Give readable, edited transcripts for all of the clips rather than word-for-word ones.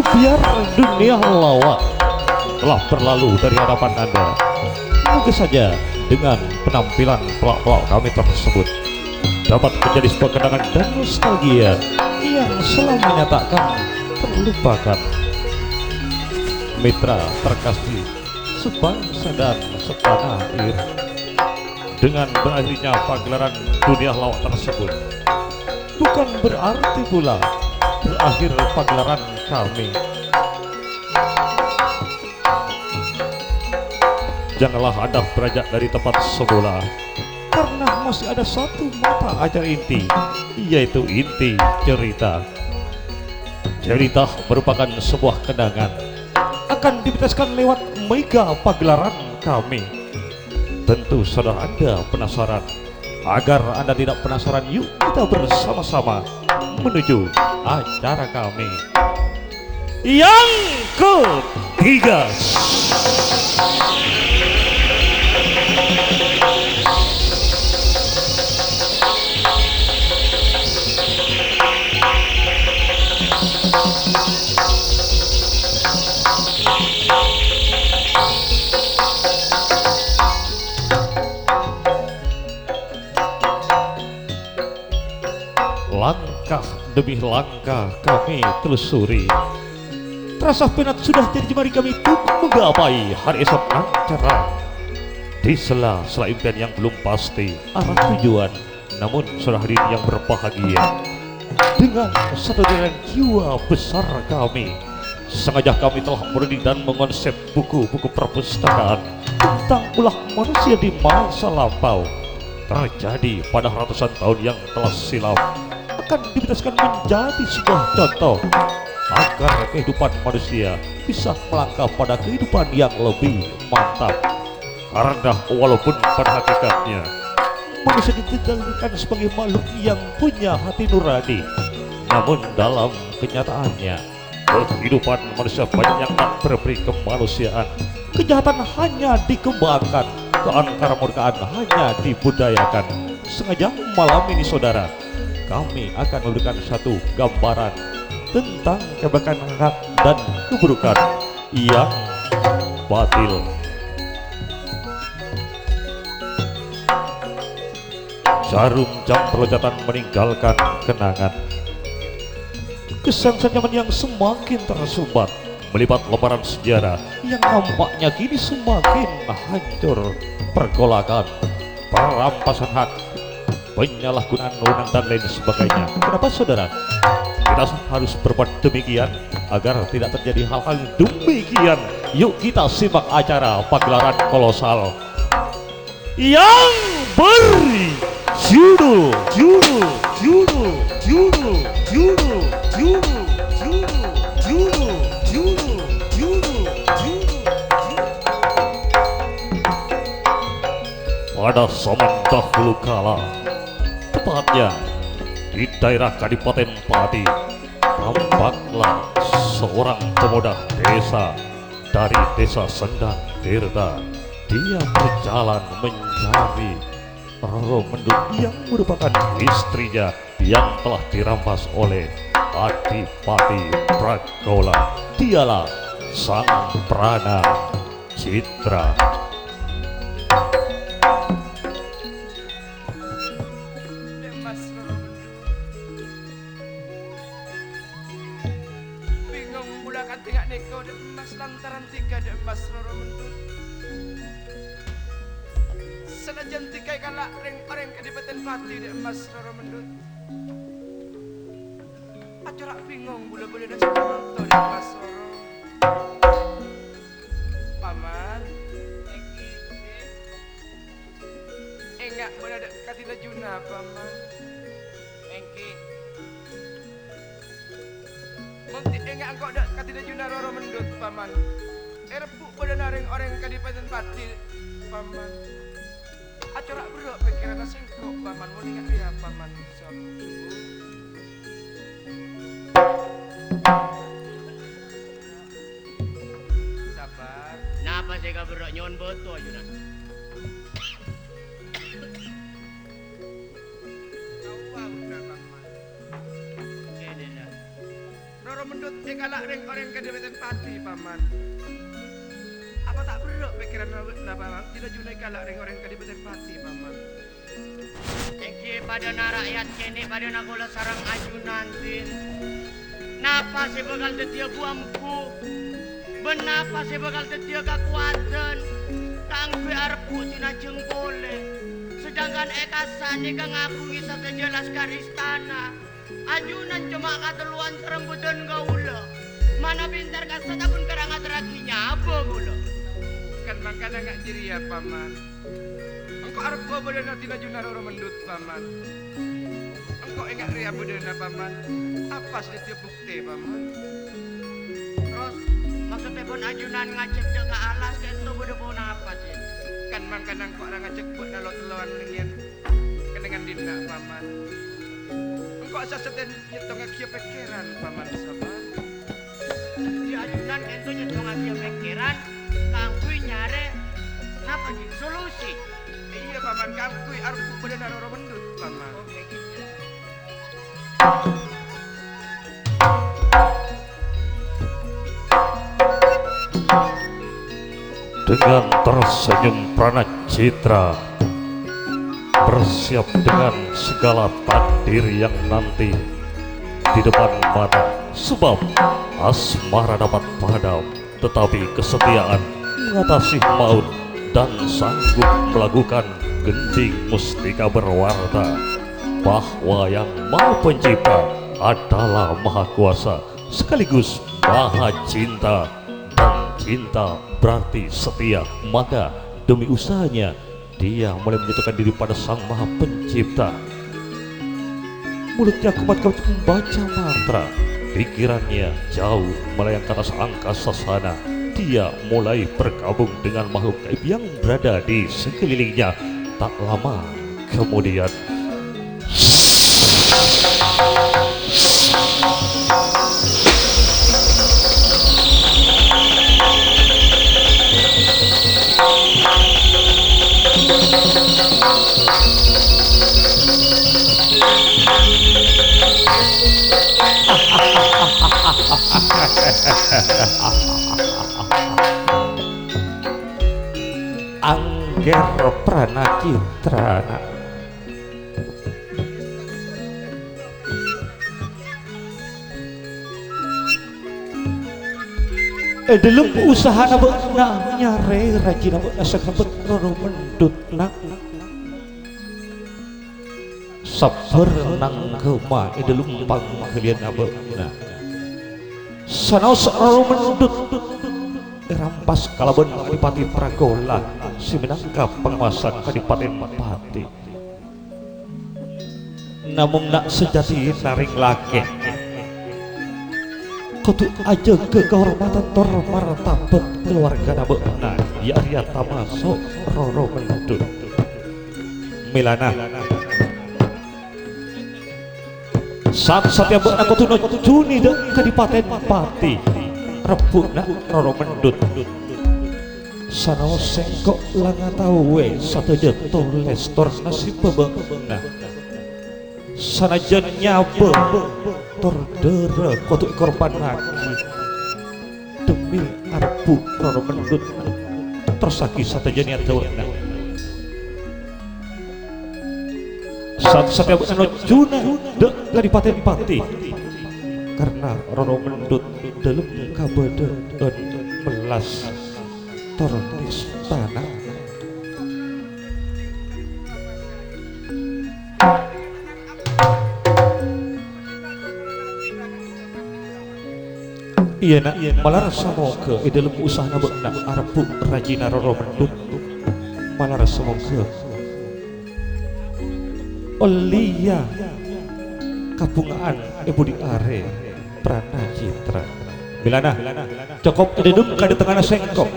Biar dunia lawak telah berlalu dari hadapan Anda. Mungkin saja dengan penampilan pelak-pelak kami tersebut dapat menjadi sebuah kenangan dan nostalgia yang selalu menyatakan terlupakan. Mitra terkasih sebangsa dan setanah air, dengan berakhirnya pagelaran dunia lawak tersebut bukan berarti pula berakhir pagelaran kami. Janganlah Anda beranjak dari tempat semula, karena masih ada satu mata ajar inti, yaitu inti cerita. Cerita merupakan sebuah kenangan, akan dibebaskan lewat mega pagelaran kami. Tentu saudara Anda penasaran. Agar Anda tidak penasaran, yuk kita bersama-sama menuju acara kami yang ketiga. Langkah demi langkah kami telusuri, rasa penat sudah jadi jemari kami untuk menggapai hari esok acara. Di sela-sela impian yang belum pasti arah tujuan, namun saudara hadirin yang berbahagia, dengan satu dengan jiwa besar kami, sengaja kami telah berdiri dan mengonsep buku-buku perpustakaan tentang ulah manusia di masa lampau terjadi pada ratusan tahun yang telah silam, akan dibebaskan menjadi sebuah contoh agar kehidupan manusia bisa melangkah pada kehidupan yang lebih mantap. Karena walaupun pada hakikatnya manusia ditengahkan sebagai makhluk yang punya hati nurani, namun dalam kenyataannya kehidupan manusia banyak yang tak berberi kemanusiaan. Kejahatan hanya dikembangkan, keangkaramurkaan hanya dibudayakan. Sengaja malam ini saudara, kami akan memberikan satu gambaran tentang kebaikan hak dan keburukan yang batil. Jarum jam perlojatan meninggalkan kenangan, kesan senyaman yang semakin tersumbat melipat lembaran sejarah yang nampaknya kini semakin hancur. Pergolakan, perampasan hak, penyalahgunaan wewenang dan lain sebagainya. Kenapa saudara kita harus berbuat demikian? Agar tidak terjadi hal-hal demikian, yuk kita simak acara pagelaran kolosal yang beri judul pada zaman dahulu kala, tepatnya di daerah Kadipaten Pati, tampaklah seorang pemuda desa dari desa Sendang Tirta. Dia berjalan mencari Roro Mendut yang merupakan istrinya yang telah dirampas oleh Adipati Pragola. Dialah Sang Prana Citra. Bingung bulakan tingak neko Mas lantaran tiga Mas Roro Mendut. Senajan tikai kalak orang Kadipaten Pati Mas Roro Mendut. Acara bingung bula-bula dan sepenonton Mas Roro. Paman, iki enggak boleh ada katina juna paman. Engki Nanti enggak engkau dak katida juna roro mendut paman. Repuk pada naring orang kadipaten Pati paman. Acara bro pikiran singkok paman mau ingat dia paman subuh. Sabar. Napa sih ka bro nyon beto aja na. Roro mendut galak ring orang kadipaten Pati paman. Apa tak berok pikiran lah paman? Tidak junai galak ring orang kadipaten Pati paman. Engki pada na rakyat kene pada na kula sarang ajunan din. Napa sih bakal tetia buamku? Benapa sih bakal tetia kakuatan? Kang gue arep cina jengkole. Sedangkan ekasane kang aku ngisa jelas karistana. Ajunan cuma kateluan serembutan gaula. Mana pintar kasat akun kerangat raginya apa gula. Kan makanya nggak jeri ya paman. Engkau arep gua bodena tina junar orang mendut paman. Engkau ingat ria bodena paman. Apa sih tiap bukti paman? Terus maksudnya pun ajunan ngajak jaga alas kento bodoh pun apa sih? Kan makanya engkau orang ngajak buat nalot teluan dengan kenangan dina paman. Engkau saseten nyetong akia pikiran paman sabar. Di ajunan kento nyetong aja pikiran. Kangkui nyare napa nih solusi? Iya paman kangkui arep bodena orang mendut paman. Dengan tersenyum Prana Citra bersiap dengan segala takdir yang nanti di depan mata, sebab asmara dapat padam tetapi kesetiaan mengatasi maut dan sanggup melakukan genting mustika berwarta bahwa yang Maha Pencipta adalah Maha Kuasa sekaligus Maha Cinta, dan cinta berarti setia, maka demi usahanya dia mulai menyatukan diri pada Sang Maha Pencipta. Mulutnya kumat-kumat membaca mantra, pikirannya jauh melayang ke atas angkasa sana. Dia mulai bergabung dengan makhluk gaib yang berada di sekelilingnya. Tak lama kemudian Angger Prana Citra dalam usaha na nyare rajin sakabet roro mendut nak sabar nang kema dalam pangkalian abena sanaos roro mendut rampas kalaban Adipati Pragola si minangka penguasa Kadipaten Pati. Namun nak sejati naring laki kudu aja ke kehormatan tor martabat keluarga nabena ya Arya Tamaso roro mendut milana saat satya beuna kudu juni dek Kadipaten Pati rebuk nak roro mendut sanaos sengkok langa tawe sateja tules tor nasib bebeuna sanajan nyabe tor dere kudu korban lagi demi arbuk roro mendut tersaki sateja niat dawana satya beuna juna dek Kadipaten Pati karena roro mendut dalam kabadan melas tornis tanah iya nak malah rasa moga dalam usaha nak arpu rajina roro mendut malah rasa moga olia kabungaan ibu di are Prana Citra. Bilana, cukup dedum ka di tengah sengkok.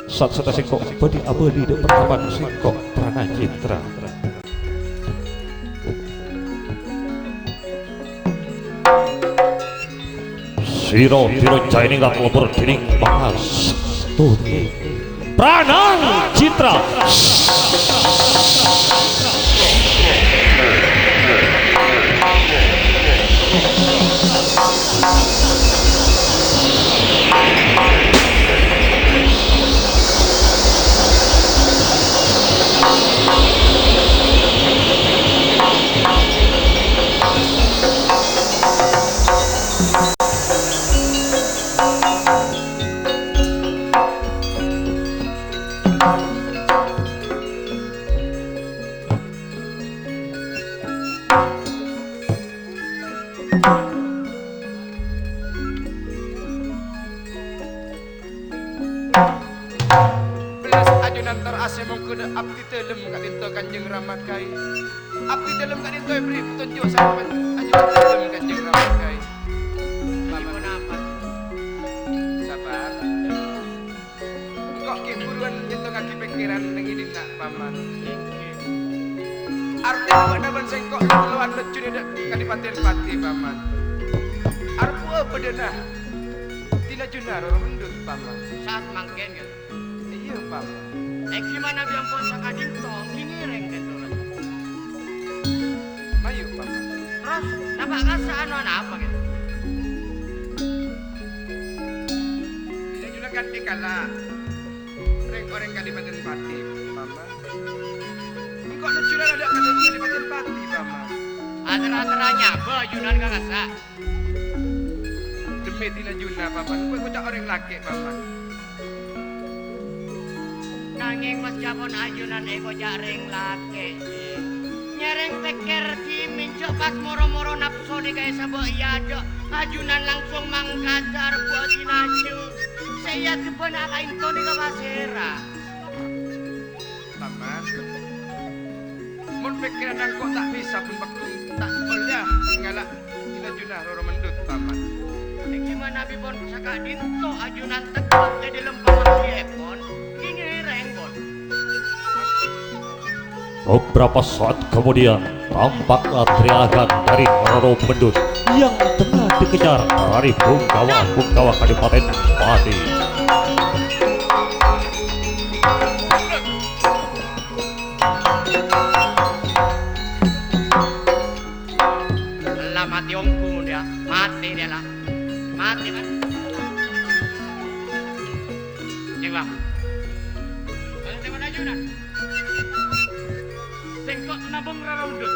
Saat sengkok abadi di pertapan sengkok Prana Citra. Siro jaining rak lebur dining bahas tuti Prana Citra. Belas ajunan terase mengkuda abdi telem kak dinto Kanjeng Ramakai. Abdi telem kak dinto beri petunjuk sampai ajunan telem Kanjeng Ramakai. Paman apa? Sabar. Kok ki buruan dinto kaki pikiran nengidin nak paman. Arti benar-benar sengkok keluar lecune dak kadipaten pati paman. Arpu apa denah? Tina junar orang mendut paman. Saat mangken gitu. Iya paman. Gimana biampun sakading tong ngireng gitu. Mayu paman. Terus nampak kasaan apa gitu? Tina junar kan dikala. Orang kadipaten pati paman. Engkau lecune ada kadipaten pati paman. Antara-antaranya bajunan kakasa. Demi tina juna paman. Kau kocak orang laki paman. Nanging mas japon ajunan eko jaring lake nyereng peker di minjok pas moro-moro nafsu di kaya sabok yado ajunan langsung mangkajar buat dinaju saya kebena kain to di kapasera Paman. Mun pikiran kok tak bisa pun bakung tak boleh ngalak tina juna roro mendut paman. Gimana bibon sakadin to ajunan tegot jadi lempangan diepon ngireng bon. Beberapa saat kemudian tampaklah teriakan dari Roro Mendut yang tengah dikejar dari punggawa Kadipaten Pati. Lah mati omku dia lah mati kan yang lah tengok ajunan sengkok nabung Roro Mendut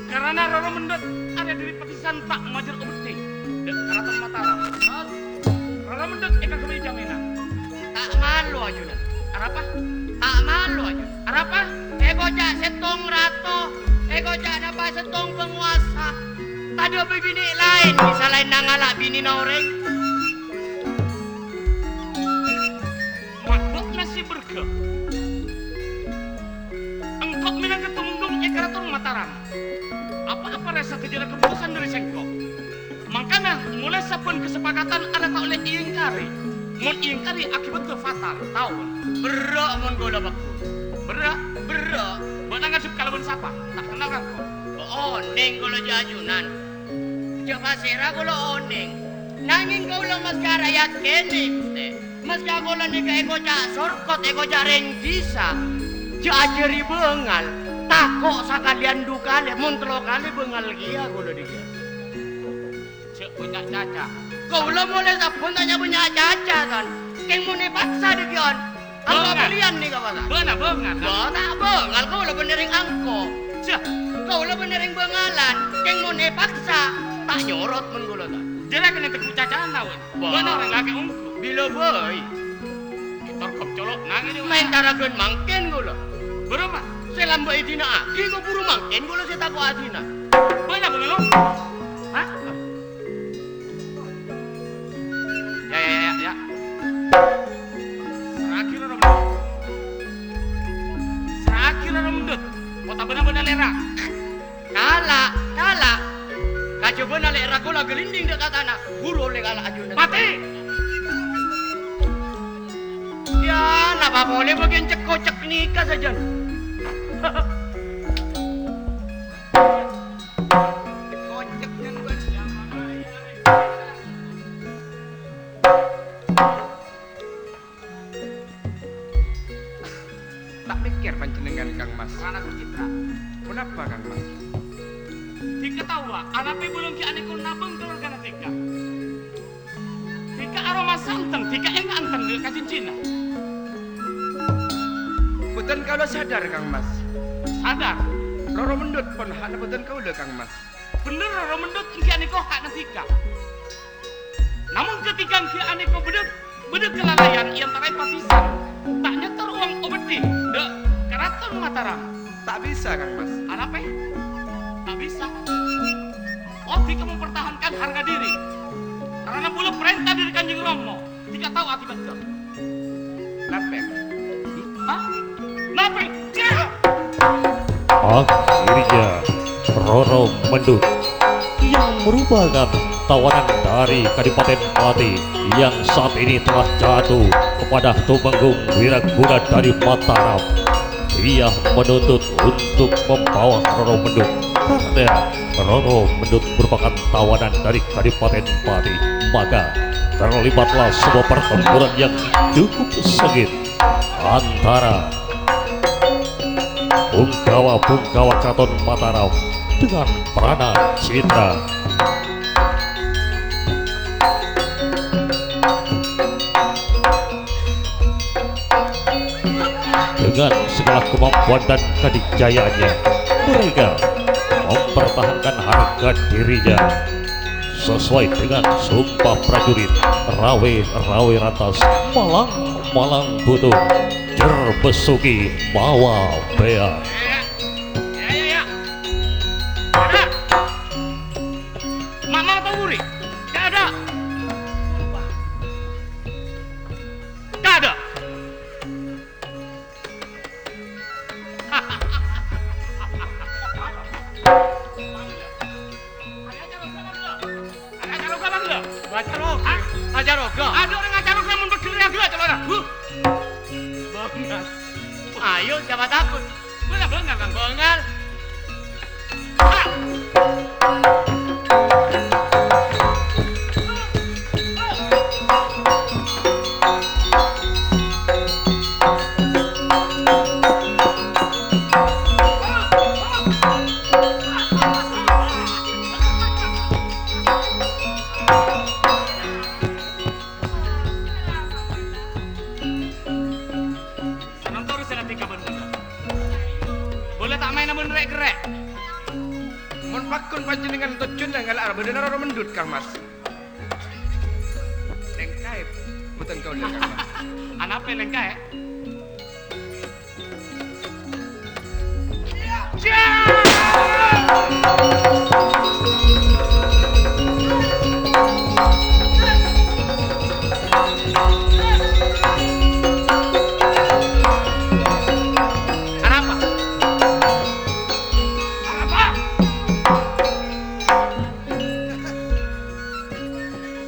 karena Roro Mendut ada dari petisan tak majer ubeti dan keraton Mataram Roro Mendut ikan kembali jaminan tak malu ajunan apa tak malu ajunan apa ego jak setong rato ego jak napa setong penguasa tak ada bini lain bisa lain nangalak bini noreng makhluk nasi berke engkau minang ketumunggung keraton Mataram apa-apa rasa kejadian keputusan dari sengkok makanya mulai sapun kesepakatan ada tak oleh iingkari mun iingkari akibatnya fatal tahu berak mun gola baku berak buat ngasup kalabun sapa tak kenal kan kok oneng gola jajunan coba sera gola oneng nanging gola mas karayat kenik mas gola nika ego cak sorkot ego cak renggisa ajari bengal takok sakalian dukale muntlo kali bengal kia gola dia cek punya caca kau lo boleh sapun tanya punya caca kan keng mune paksa dikion angko pilihan nih kawan bengal tak bengal kau lo benering angko cek kau lo benering bengalan keng mune paksa tak nyorot men gola kan jadi kena teku caca nawan benar lagi bila boy kita kop colok nangin main taragon mangken gola berapa? Saya lambai dina aki kau buru mangken kalau saya takut adina. Banyak bengelo? Hah? Ya. Serakir Roro Mendut. Kota benar-benar lerak. Kalah. Kaju benar lek ragola gelinding dek katana. Guru oleh kalah ajunan. Mati. Ya, napa boleh bagian cek kocak nikah saja. Koceknya buat tak mikir panjenengan Kang Mas. Rana Citra. Kenapa Kang Mas? Diketawa, anaknya belum ki anekon nabung telur kana tika. Tika aroma santan, tika enggak anten di kacin Cina. Betul kalau sadar Kang Mas. Sadar, Roro mendut pun hak betul kau le Kang Mas. bener orang mendut engki aneko hak na tika. Namun ketika engki aneko bedek kelalaian yang tarai patisan, tak nyetor uang obeti, dek keraton Mataram. Tak bisa Kang Mas. Apa? Tak bisa. Oh, tika mempertahankan harga diri. Karena pula perintah dari Kanjeng Romo. Tika tahu akibatnya. Napek. Hah? Kenapa? Ya! Akhirnya Roro Mendut yang merupakan tawanan dari Kadipaten Pati yang saat ini telah jatuh kepada Tumenggung Wiraguna dari Mataram. Ia menuntut untuk membawa Roro Mendut karena Roro Mendut merupakan tawanan dari Kadipaten Pati. Maka terlibatlah sebuah pertempuran yang cukup sengit antara Punggawa Keraton Mataram dengan Prana Citra. Dengan segala kemampuan dan kedijayaannya, mereka mempertahankan harga dirinya sesuai dengan sumpah prajurit rawe ratas malang butuh jerbesuki mawa bea. Ya. Ada. Mama atau Uri? Gak ada. Gak ada. Ada orang ngajar roga mun bergerak gila celana. Bangat. Ayo, siapa takut? Bengal Kang. Bengal. Senang terus saya nanti kabar bener. Boleh tak main namun rek-rek. Mun pakun panjenengan tujun dengan arah bener Roro mendut Kang Mas. Lengkap. Betul kau le Kang Mas. Anak pelengka ya.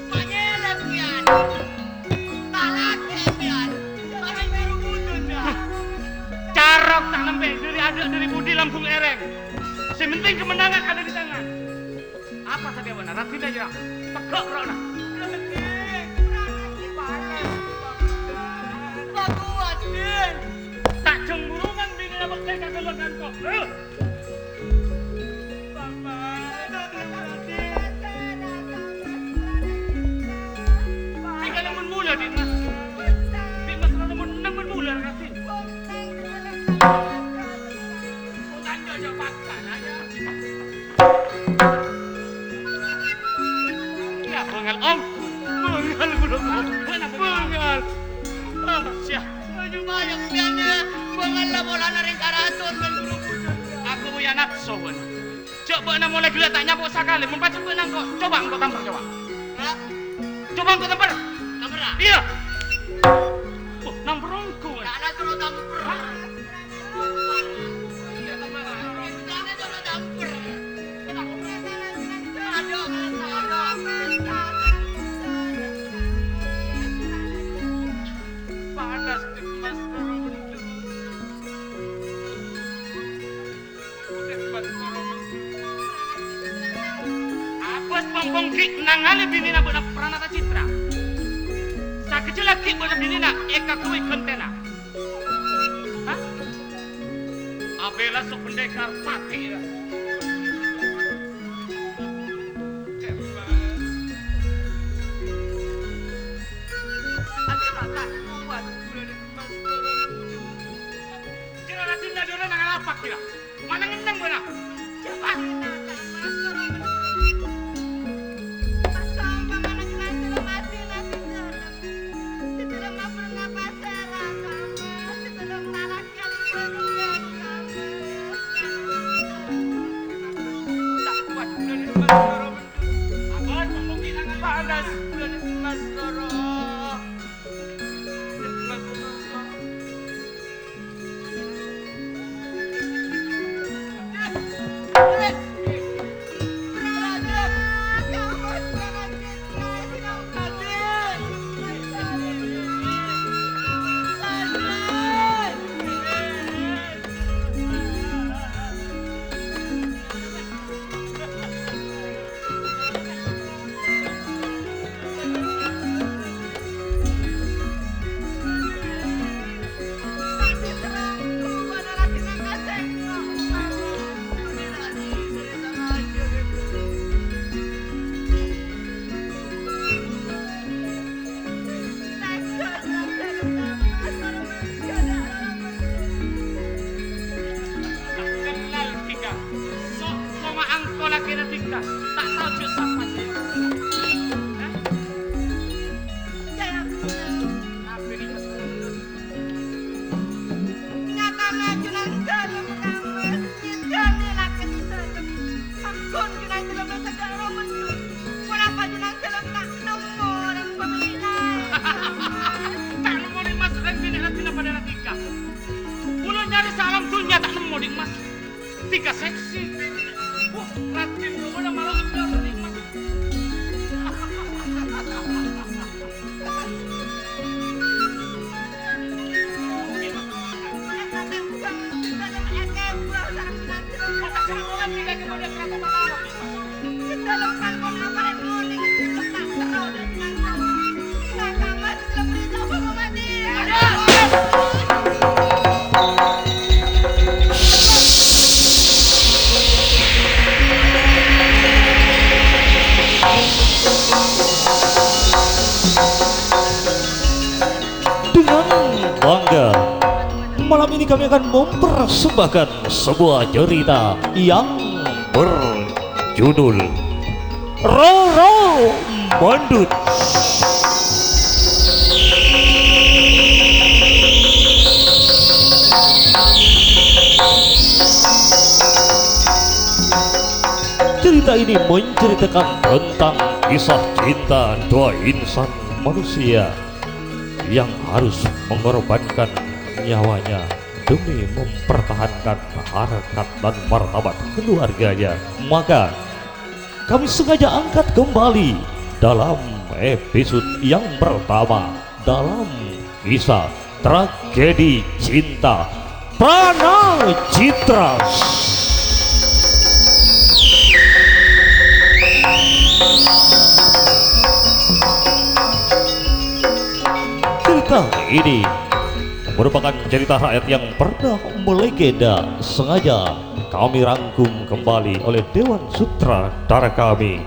Panyelet pian. Talat pian. Barang baru mudun dah. Carok tak lembek dari budi Lampung Ereng. Sementing kemenangan ada di tangan. Apa saja benar? Ratin aja. Tegak bro nah. Baguat din. Tak cemburungan bini abang teka keluar kantong. Tinggal namun mula di mas. Di mas namun mula Ratin. Tanya aja makan aja. Ya bengal om. Bengal belum. Bengal. Ah, siap. Baju banyak piannya. Bengal lah bola naring karaton dan bulu mudun. Aku punya nafsu pun. Coba nak mulai gila tak nyabuk sekali. Membaca benang kok. Coba engkau tampar coba. Hah? Coba engkau tampar. Kamera. Iya. Oh, nampar engkau. Tak ada suruh tampar. Jangan suruh tampar. Ada pompong ki nangali binina beuna Pranata Citra. Sakecil laki beuna binina eka kuwi kontena. Hah? Abela sok pendekar pati ya. Apa kira? Mana ngendang beuna? Cepat. Tak kuat bulan Mas Roro mendut. Abah pompong ki nangali Panas bulan Mas Roro. Mas Roro. kenal Tika. Sok koma angko laki na Tika. Tak tahu cuk siapa sih. Hah? Apa ini Mas Roro? Tak nemu di Mas dan bini lagi na pada Tika. Mula nyari salam dunia tak nemu di Mas. Tika seksi. Wah, ratin lu mana malah udah di Mas. Dengan bangga, malam ini kami akan mempersembahkan sebuah cerita yang berjudul Roro Mendut. Cerita ini menceritakan tentang kisah cinta dua insan manusia yang harus mengorbankan nyawanya demi mempertahankan harkat dan martabat keluarganya. Maka kami sengaja angkat kembali dalam episode yang pertama dalam kisah tragedi cinta Pranata Citra. Cerita ini merupakan cerita rakyat yang pernah melegenda. Sengaja kami rangkum kembali oleh Dewan Sutradara kami.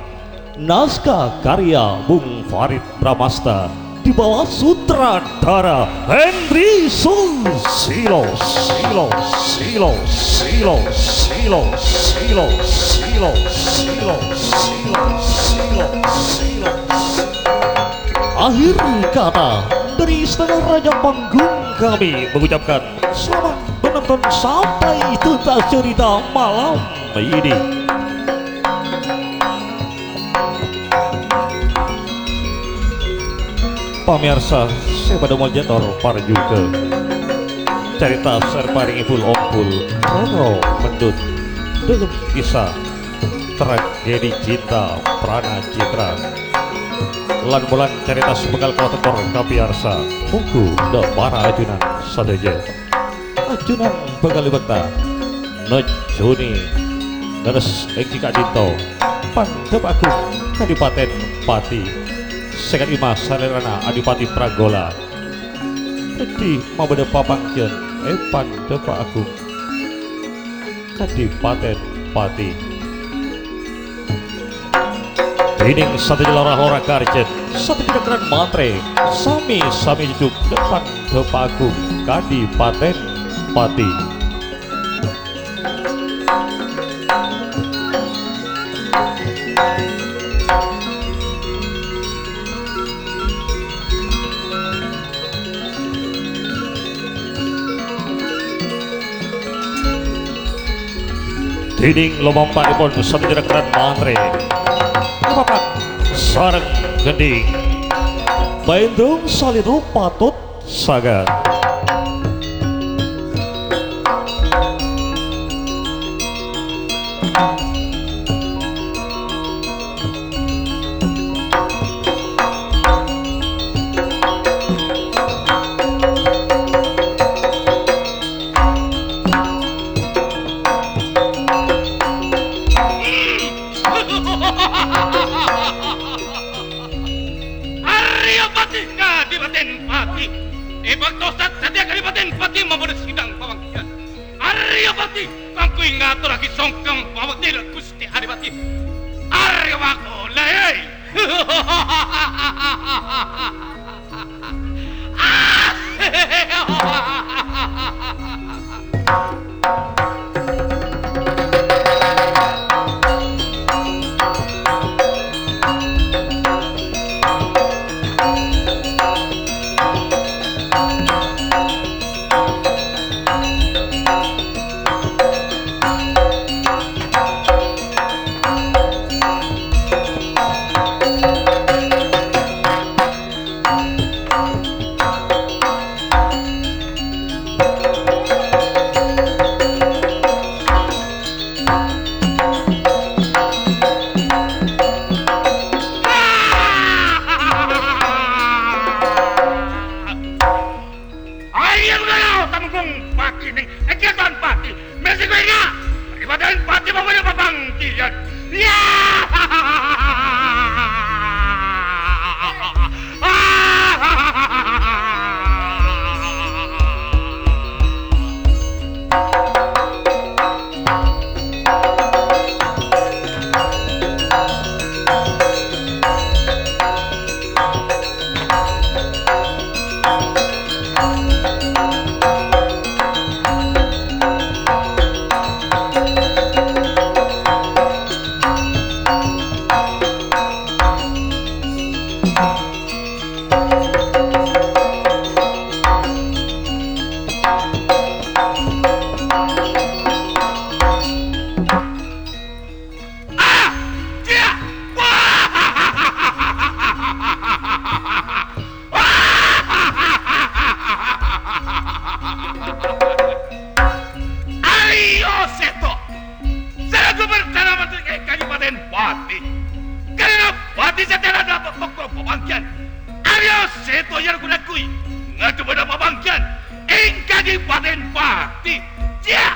Naskah karya Bung Farid Bramasta di bawah sutradara Henry Susilo. Akhir kata dari Istana Raja Panggung kami mengucapkan selamat menonton sampai tuntas cerita malam ini. Pemirsa, saya pada Moljator Parju ke cerita serparing Ipul Ompul Roro Mendut dalam kisah tragedi cinta Pranata Citra. Lan bulan cerita sebekal kalau tekor kapiarsa mungku da para ajunan sadaya ajunan begali bekta nejuni Leres Eki Kadito Pandep Agung Kadipaten Pati Sekat Ima Salerana Adipati Pragola Edi Mabede Papangkian Pandep Agung Kadipaten Pati Dining satu jelora karjet satu kedengaran matre sami jujuk depan Depagung Kadipaten Pati Dining lomompak ipun satu kedengaran matre Bapak sareng gending Bandung Saliru patut sagar Arya Pati Kadipaten Pati Ibaktosat sadia Kadipaten Pati mabudet sidang pamangkian Arya Pati kangkui ngatur lagi songkang pamangkian Gusti Adipati Arya Wakolai Ayang galaw tamugong Pati ning Ekiatan Pati Messi ko nga Kadipaten Pati mabudet papangkian Ayo Seto saya berbicara dengan Kadipaten Pati karena Pati setelah dapat pokok pabangkian Ayo Seto yang kunakui ngatu pada pabangkian Kadipaten Pati ya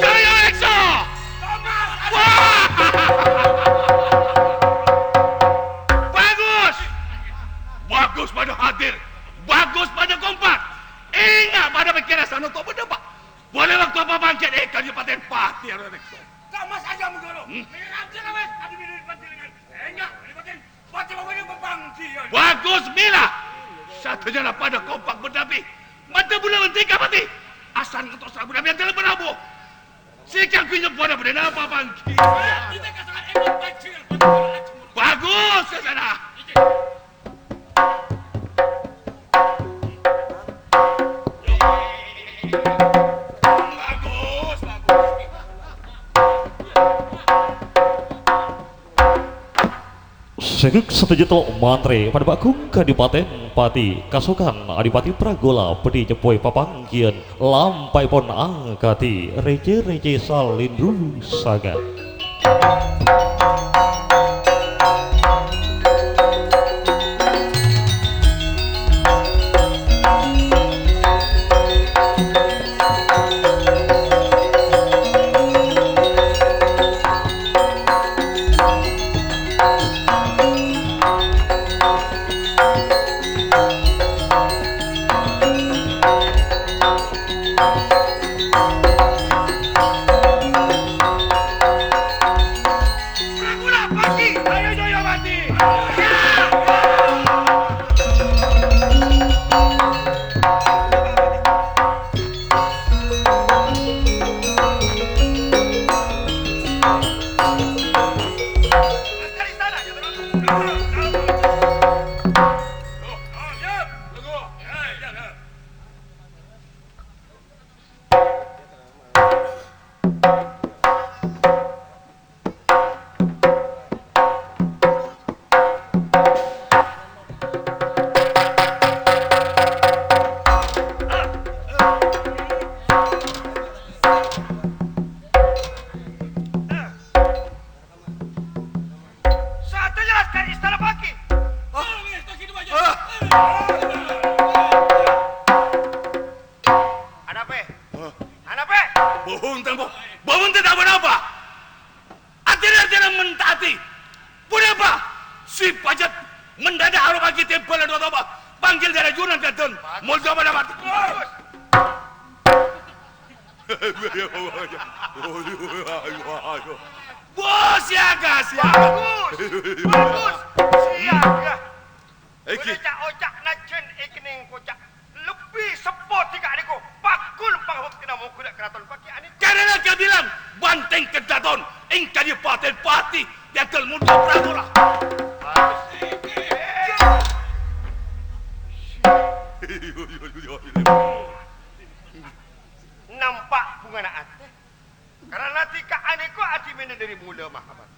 Jaya Eksa! Bagus! Bagus pada hadir. Bagus pada kompak. Ingat pada pikiran sana untuk berdebat. Boleh waktu apa bangkit Kadipaten Pati ya Eksa. Kamu saja menggolo. Mengambil awet. Ada minum pati dengan. Enggak. Kadipaten Pati mabudet papangkian. Bagus Mila. Satunya pada kompak berdapi. Mata bulan mentika Pati. Asal untuk sabu Nabi yang telah berabu. Sekarang kunya pada berdana apa bangkit. Kita kasar emang bacil. Segek setuju mantre pada bakung Kadipaten Pati kasukan Adipati Pragola pedi jepoi papangkian lampai pon angkati rece salindru saga. Pragola Pati, ayo Jaya Pati. Dari sana aja Saat jelaskan istana Paki. Ada apa? Ada apa? Bohong tidak apa? Akhirnya mentati. Kenapa? Si pajak mendadak harus bagi tempel atau apa? Panggil dari Junan Katon. Mau coba dapat. Bos siaga. Bagus. Siaga. Eki. Ocak nacen ikening kocak. Lebih sepot tiga adikku. Pakul panghut kena mau kuda keraton Paki ani. Karena kau bilang banteng kedaton. Engkau di Paten Pati. Dia termuda Pragola. Nampak bunga ate. Karena tika aniko ati mena dari mula mahabat.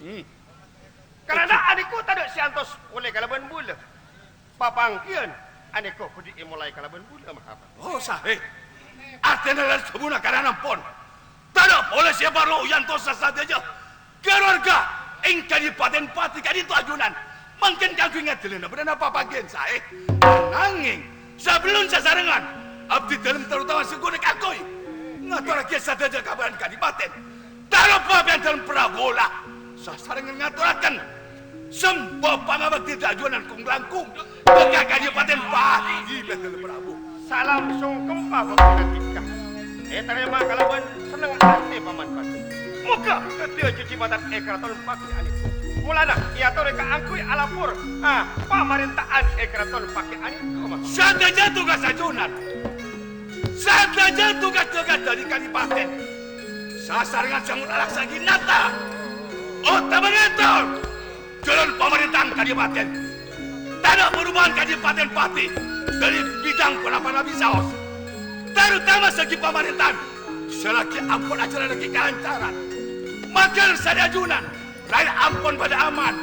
Karena aniko tak siantos oleh kalaban mula. Papangkian aniko pudi mulai kalaban mula mahabat. Oh sahih. Artinya adalah sebuah karena pon. Tidak boleh siapa roh yang tosa saja. Keluarga engkau di Paten Pati kan itu ajunan. Mungkin kau ingat dulu benar apa bagian saya. Nanging sebelum sasarangan abdi dalam terutama segunek akoi. Ngatur lagi saja kabaran Kadipaten. Dalam bagian dalam Pragola. Sasarangan ngaturakan. Semua pangabak tidak ajunan kung langkung. Bagi Kadipaten Pati betul Prabu. Salam sungkem pabak tika. Terima kalaban seneng hati paman Pati. Muka ketia cuci mata keraton Paki aniko. Mulana ia tore ka angkui alapur. Pemerintahan keraton Paki aniko. Saja tugas ajunan. Saja tugas-tugas dari Kadipaten. Sasarangan sangat alaksagi nata. Otak mengatur. Jalan pemerintahan Kadipaten. Tanah perubahan Kadipaten Pati. Dari bidang penapaan Bisaos. Terutama segi pemerintahan. Selagi ampun acara lagi kelancaran. Maka saya ajunan. Raya ampun pada aman.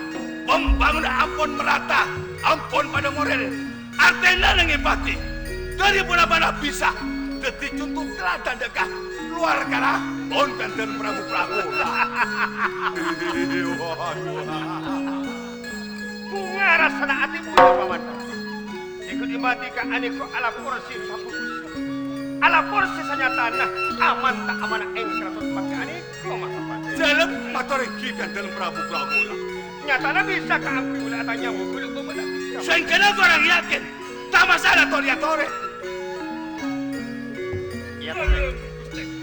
Pembangunan ampun merata. Ampun pada moral. Artinya Pati. Dari mana-mana bisa. Detik untuk kelatan dekah. Luar kala. Onkan dan Prabu Pragola. Bunga rasana hati muda paman Pati. Ikut dimatikan aniko ala porsi sapukus. Ala porsi tanah aman tak amanah keraton Paki aniko mahabat. Dalam materi gigan dalam Prabu Pragola. Nyatana bisa keangkui oleh atanya mobil pemenang. Sehingga orang yakin. Tak masalah tori-tori. Ya,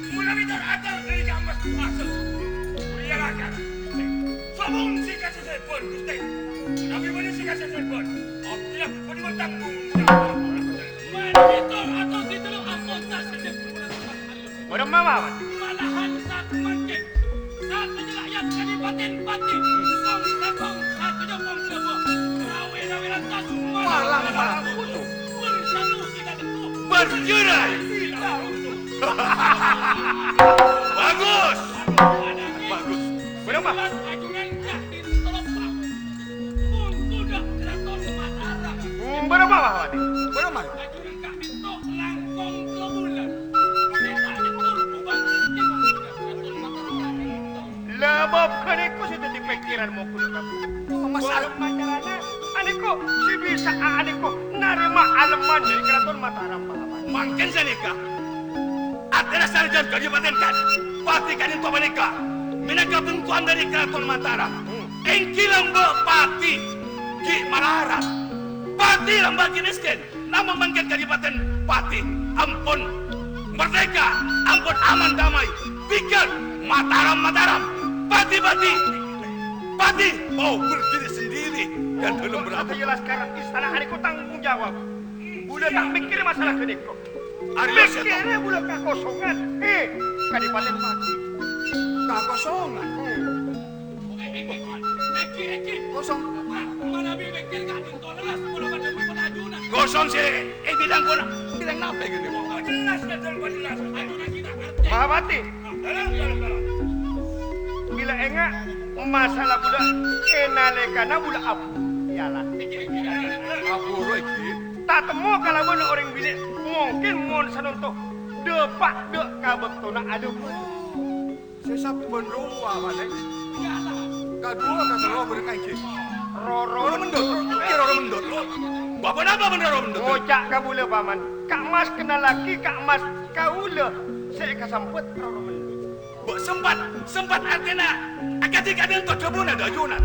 Mula bicara atal dari kampas masuk. Berialakan. Sobong si kasih telepon, Gusti. Tapi mana si kasih telepon? Tidak penuh tanggung jawab. Mana itu atau diteluk ampun tak sesep. Mudah mama. Malahan saat mungkin. Saat penyelayan Kadipaten Pati. Kong takong satunya kong sebo. Rawe-rawe lantas. Malang putu. Bersanu kita tentu. Berjurai. Tidak runtuh. Bagus. Bagus. Mudah mama. Ajunan yakin terlepas. Pun Mawati. Belum mai. Ajunan Kak Dito langkong ke bulan. Kita nyetor ubang keraton Mataram Dito. Lebab kaniku sih di pikiranmu kudu kamu. Masalah Masalahnya aniko si bisa aniko narima aleman dari keraton Mataram Pahlawan. mangken sanika. Atena sarjan kadipaten kan. Pati kadin to menika. Minangka bentuan dari keraton Mataram. Engki lembo pati Ki Malarat. Pati lemba kinisken. Namun mangken kadipaten Pati. Ampun merdeka, ampun aman damai. Pikir Mataram. Pati mau berdiri sendiri dan belum Berapa berapa. jelas sekarang istana aniko tanggung jawab. Budak tak mikir masalah kediko. Aryo seto. Mikirnya budak kekosongan. Kadipaten Pati. Kakosongan. Eki. Kosong. Mana bibekir Kak Dito lelas belum ada ajunan. Kosong sih. Bilang pun. Bilang apa gitu. Jelas kan jelas. Ajunan kita ngerti. Mahabati. Dalam. Bila enggak masalah budak enalekana budak apa? Iyalah. Aku lagi. Tak temu kalau mana orang bilik mungkin mon sanonto depak dek kabektona ada pun. Sesa pendoa mana? Kedua kata lo berkaiki. Roro Orang mendot. Orang mendot. Bapak apa bener orang mendot? ngocak kabule paman. Kak Mas kenal laki Kak Mas kaula. Saya kasampet roro mendut. Sempat artinya adik ada untuk jebun ada ajunan.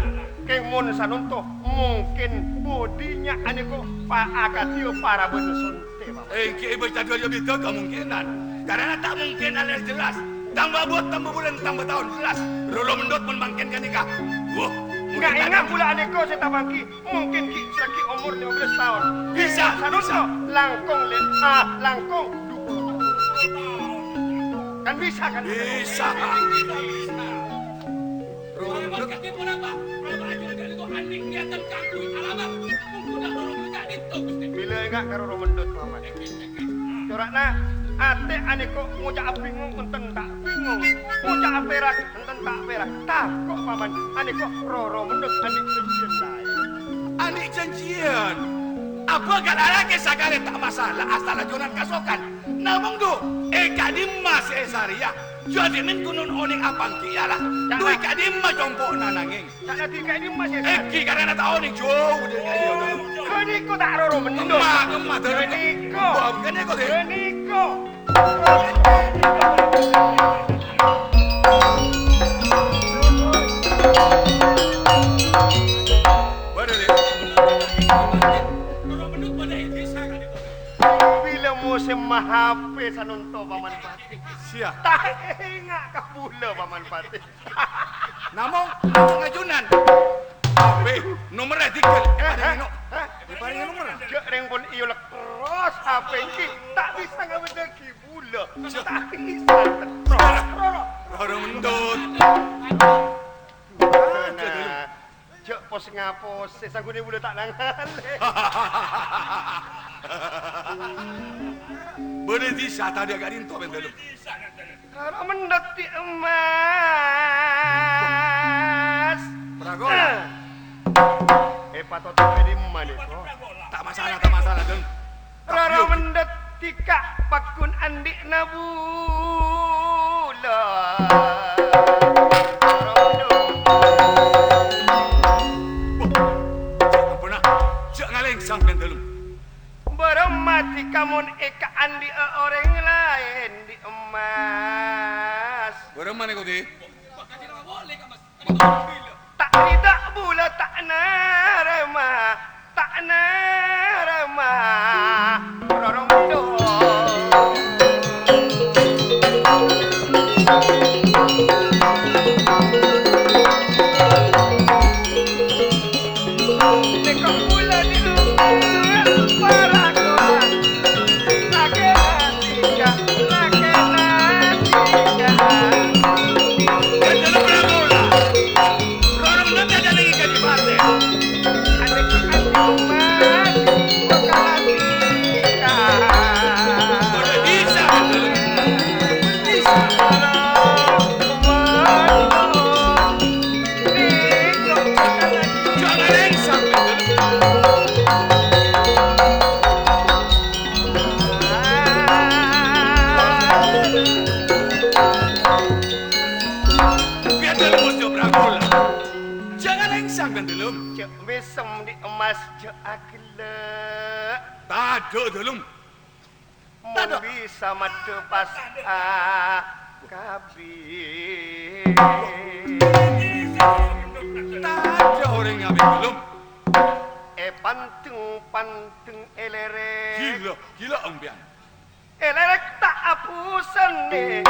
Keng mon sanonto mungkin bodinya aneko pa akatio para benesonte paman. Ibu tadi dia bilang kemungkinan. Karena tak mungkin alias jelas. Tambah buat, tambah bulan, tambah tahun jelas. Rolo mendot membangkitkan nikah. Enggak ingat pula aneko saya tabangki. Mungkin ki saki umur 15 tahun. Bisa, sanonto langkong langkong 20 tahun. Kan bisa kan? Bisa. Rolo Kalau mendot. kaki pun apa? Kalau ajunan Kak Dito andik niatan kangkui alamat. Udah dorong Kak Dito Gusti. Bila enggak karo romendut paman. Corakna ate aneko ngocak bingung enten tak bingung. Ngocak perak enten tak perak. Tak kok paman aneko roro mendut adik janjian lain. Adik janjian. Apa kata lagi sekali tak masalah asal ajunan kasokan. Namun do, kadimma sesaria. Jadi min kunun oning apang kialah. Dui kadimma jompo nananging. Tak nanti kayak ini masih Eki karena tahu nih jauh dengan dia. Keniko tak roro mendut. Emak Keniko. Bukan kok deh. Keniko. Baru deh. Dorong mendut pada bisa Kak Dito. Bila musim mahape sanunto paman pati. Sia. Tak ingat kabula paman pati. Namun ngajunan. Be, nomornya tiga. Paling paling nomor. Cek ring pun iyo lek terus HP iki tak bisa ngabedeki bula. Tak bisa. Roro. Orang mendut. Nah, cek pos ngapos sesagune bula tak nangale. Boleh bisa tadi agak rinto bendel. Roro mendot di emas. Pragola. Patot di mana itu? Tak masalah kan. Roro mendot tika pakun andik nabula. Ampuna. Cek ngaleng sang bendel. Beremati kamun eka andi orang lain di emas. Beremana kau deh? Boleh Kak Mas. Tak tidak bula tak narema. Tak narema. Roro mendot. Nekok pula di emas para koan. Laki tiga. Bendel pragola. Orang mendut ada lagi kali partai. Adik emas bukan tiga. Boleh bisa bendel. Bisa. Cek ngaleng sang bendel. Mas jo akle. Tado delum. Mun bisa madu pas kabi. Tado orang ngabe delum. Panteng elere. Gila ombian. Elerek tak apusen nih.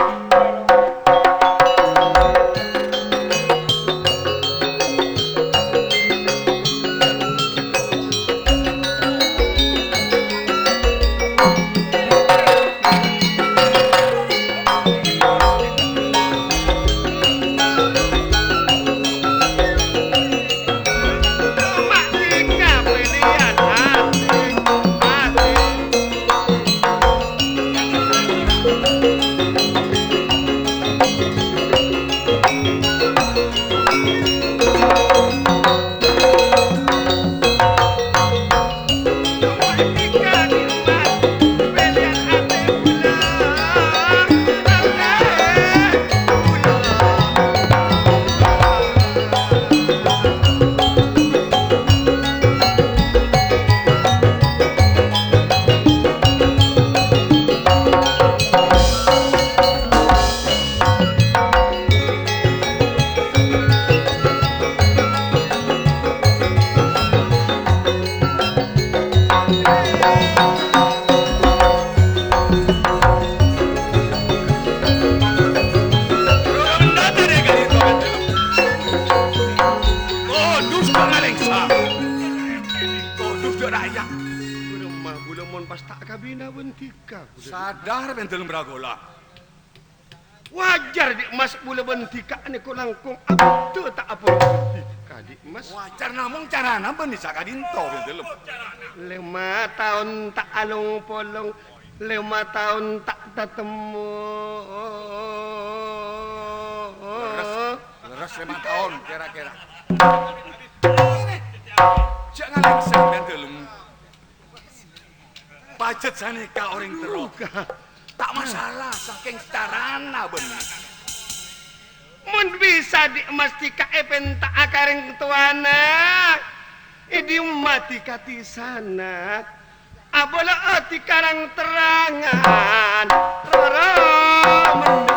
Sadar bentelum bragola. Wajar dik mas bule bentika ane ko langkung abdu tak apa bentika dik mas. Wajar namung carana ben disaka dinto bentelum. 5 tahun tak alung polong, 5 tahun tak ketemu. Leres 5 tahun kira-kira. Jangan lengseng bentelum. Pacet saneka orang teruk. Tak masalah saking setarana bener. Mun bisa dimastika penta akareng tuana. Idi mati kati sana. Abola ati karang terangan. Roro mendung.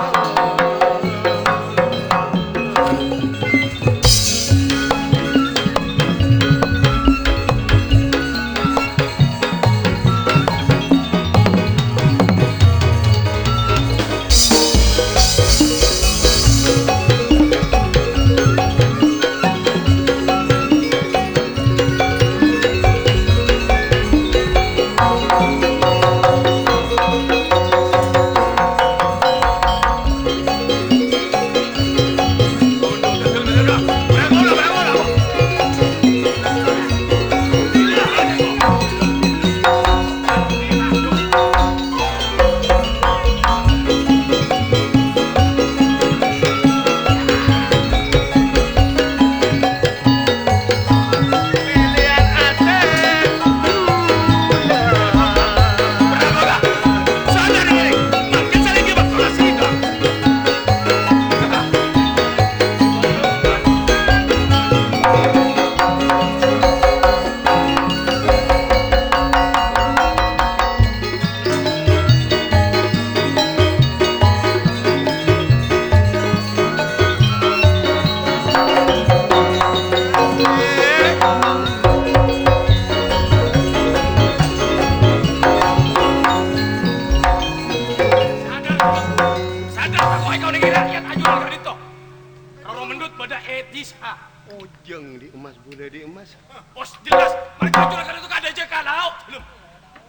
Ojeng di emas bule di emas. Bos jelas mereka juragan itu kada aja kalau belum.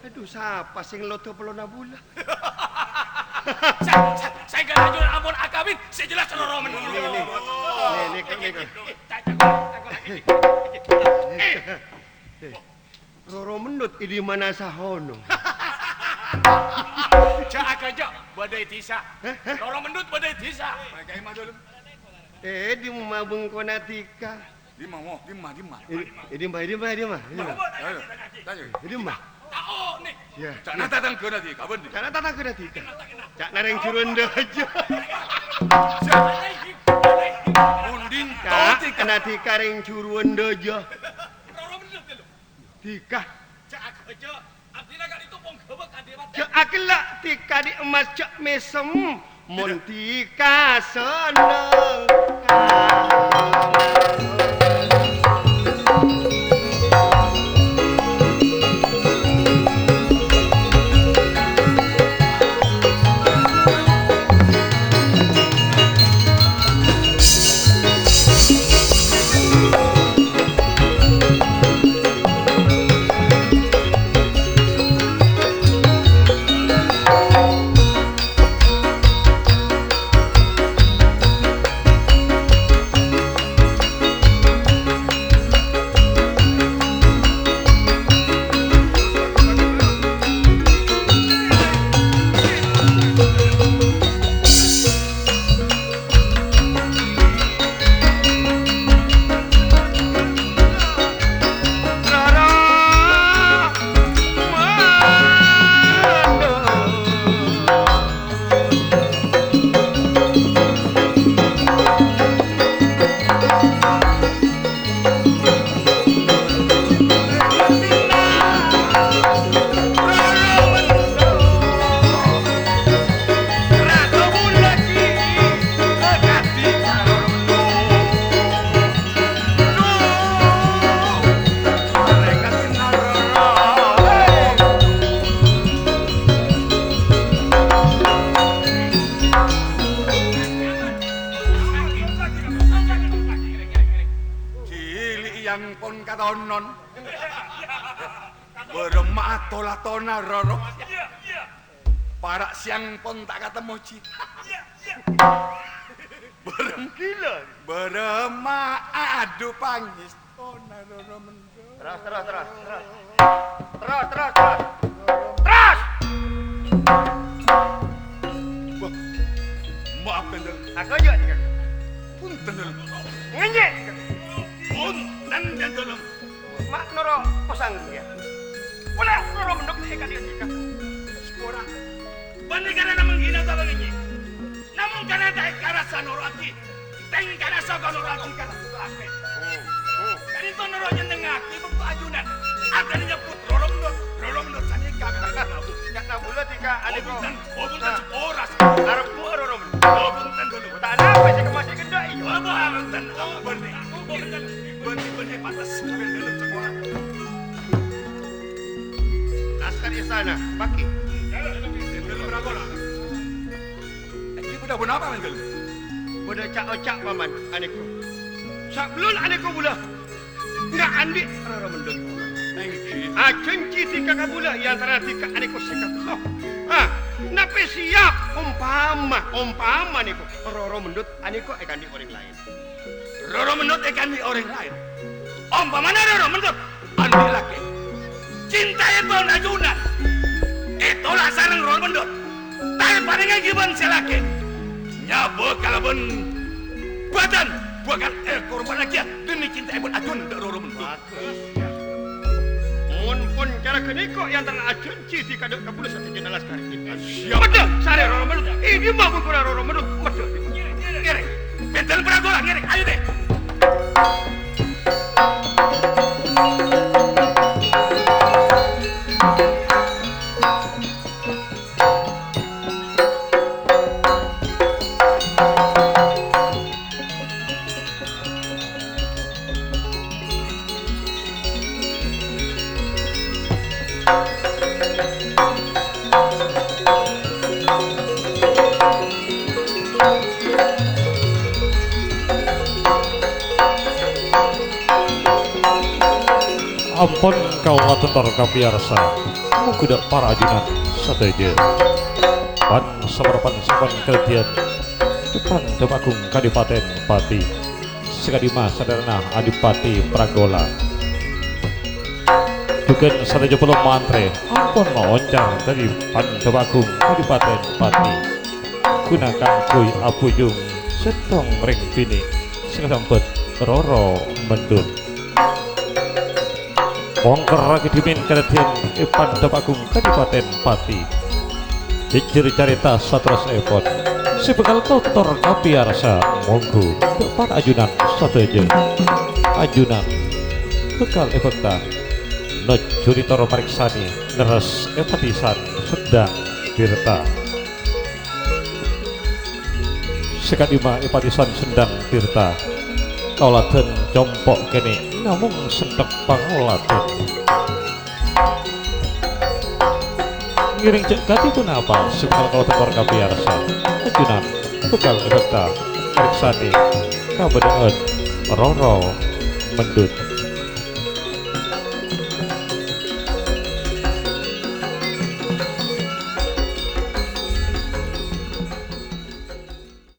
Aduh siapa sing loto pelona bula. Saya gak lanjut ampun akabin, saya jelas roro menurut. Roro menut ini mana sahono. Cak aja badai tisa. Roro menut badai tisa. Mereka imah dulu. Di mabung konatika. Di mah. Di mah. Tao nih. Ya. Cak nata tang kena di kapan di. Karena tata konatika. Cak nareng curunda aja. Mundin Cak konatika reng curunda aja. tika Cak aja, abdina kan itu pong gebek adimat. cek akelak tika di emas cek mesem mun tika seneng katonon beremak tola-tona roro para siang pun tak ketemu cita berem gila beremak adu pangis tona roro mendo terus wah maaf bener aku aja punten ngenjek punten dan dalam mak noro pasang dia wala noro mendok ni ikan dia sepora bani karena menghina tak begini namun karena tak karasa noro aki teng karena sogo noro aki karena itu apa kan itu noro jeneng aki bentuk ajunan ada nyebut roro mendok sani kami nggak nabulah tika adiko punten oras arep bu roro mendok punten dulu tak apa sih masih gede iyo apa punten benih patas dalam sekolah laskar istana paki dalam berapa lah ini udah apa menggal udah cak paman anekku sablon anekku pula nggak andi roro mendon cenci tika kabula yang antara tika anekku sikat nape siap umpama niku roro mendut anekku akan di orang lain roro mendut akan di orang lain umpamanya roro mendut andi laki cinta itu najunan itulah sarang roro mendut tapi palingnya gimana si laki nyabo kalabon badan bukan korban lagi demi cinta ibu ajun roro mendut pun cara keniko yang tengah cenci di kadang kabul satu jenderal laskar siapa betul sare roro mendut ini mau kurang roro mendut betul ngere betul pragola ngere ayo deh Ampun kau ngatentor kapiarsa mugudak para ajunan sateja pan samarpan saban keletian depan Agung Kadipaten Pati Sekadima Sadarna Adipati Pragola Duken sateja belum mantre ampun maoncar dari pan Agung Kadipaten Pati gunakan kui apujung setong ring bini sekasampet roro mendut Bongker lagi dimin kedatian Ipan Agung Kadipaten Pati Jejir carita satras epon si bekal tutor kapiarsa monggo depan ajunan sateja ajunan bekal efekta Nojurito Pariksani Neres Epatisan Sedang Tirta Sekadima Epatisan Sedang Tirta kauladen jompok kene namung sentek panguladen ngiring cek gati pun apa sebenarnya kalau tekor kapiarsa ajunan tukang serta Pariksani kabedaan Roro Mendut